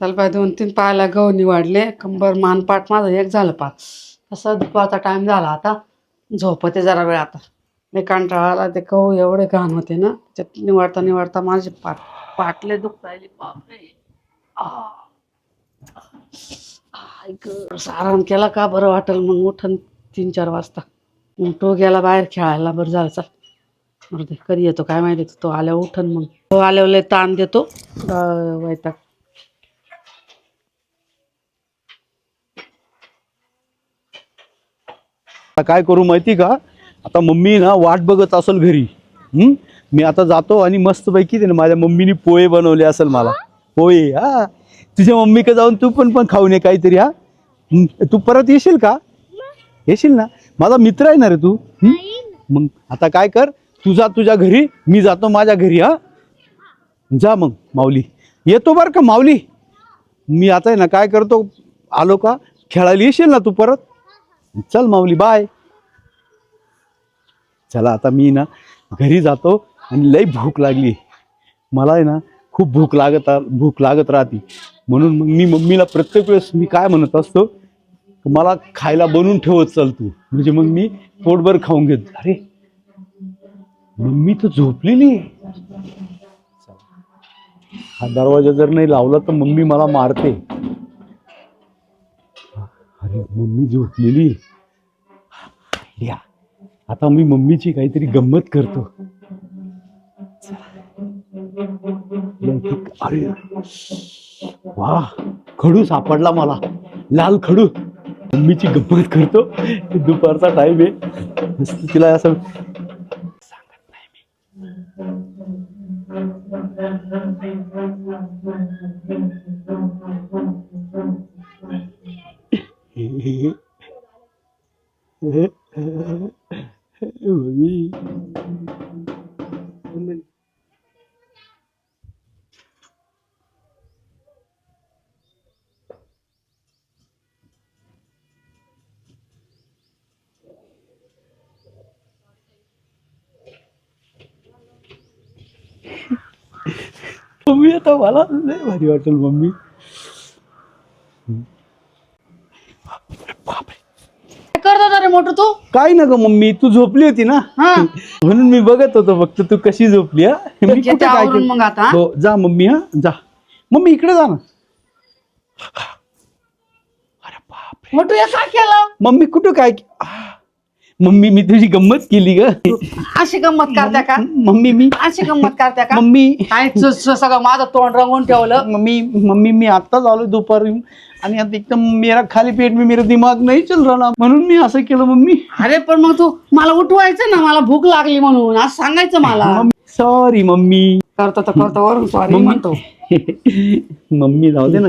चल बाय 2-3 पायाला गहू निवाडले कंबर मानपाट माझं एक झालं पाच. तसा दुपारचा टाइम झाला आता झोपते जरा वेळ आता. मी कंटाळा ते गहू एवढे घाण होते ना त्याच्यात निवाडता माझे पाटले दुखायले बापरे. आराम केला का बरं वाटेल मग उठन 3-4 वाजता. मग तो गेला बाहेर खेळायला बरं झालं. चल बरं ते कधी येतो काय माहिती. तो आल्यावर उठन मग तो आल्यावर लय ताण देतो वैताग. काय करू माहिती का आता मम्मी ना वाट बघत असेल घरी. मी आता जातो आणि मस्त पैकी माझ्या मम्मीनी पोहे बनवले असेल मला पोहे. हा तुझ्या मम्मी का जाऊन तू पण खाऊन ये काहीतरी. हा तू परत येशील का? येशील ना. माझा मित्र आहे ना रे तू. मग आता काय कर तू जा तुझ्या घरी मी जातो माझ्या घरी. हा जा मग माऊली येतो बरं का माऊली. मी आता आहे ना काय करतो आलो का खेळायला येशील ना तू परत. चल माऊली बाय. चला आता मी ना घरी जातो आणि लई भूक लागली मला आहे ना खूप भूक लागत राहते. म्हणून मग मी मम्मीला प्रत्येक वेळेस मी काय म्हणत असतो मला खायला बनवून ठेवत चल तू म्हणजे मग मी पोटभर खाऊन घेत. अरे मम्मी तर झोपलेली. हा दरवाजा जर नाही लावला तर मम्मी मला मारते. अरे मम्मी झोपलेली. आता मी मम्मीची काहीतरी गंमत करतो. अरे वा खडू सापडला मला लाल खडू. मम्मीची गंमत करतो. दुपारचा टाइम आहे तिला असं सांगत नाही मी. मम्मी आता मला लय भारी वाटेल मम्मी. करतो रे मोठं तू काय ना ग मम्मी तू झोपली होती ना म्हणून मी बघत होतो फक्त तू कशी झोपली. हा मी कुठे काय केलं मग आता हो जा मम्मी. हा जा मम्मी इकडे जा ना. अरे बापरे मोठू हे काय केलं. मम्मी कुठं काय मम्मी मी तुझी गंमत केली ग. अशी गंमत करत्या का मम्मी मी अशी गंमत करत्या का. मम्मी काय सगळं माझं तोंड रंगून ठेवलं. मम्मी मी आत्ताच आलो दुपारी आणि आता एकदम मेरा खाली पेट में मेरा दिमाग नाही चल रहा म्हणून मी असं केलं मम्मी. अरे पण मग तू मला उठवायचं ना मला भूक लागली म्हणून आज सांगायचं मला. Sorry mummy. करतो तर करतो वरून सॉरी म्हणतो. मम्मी जाऊ दे ना.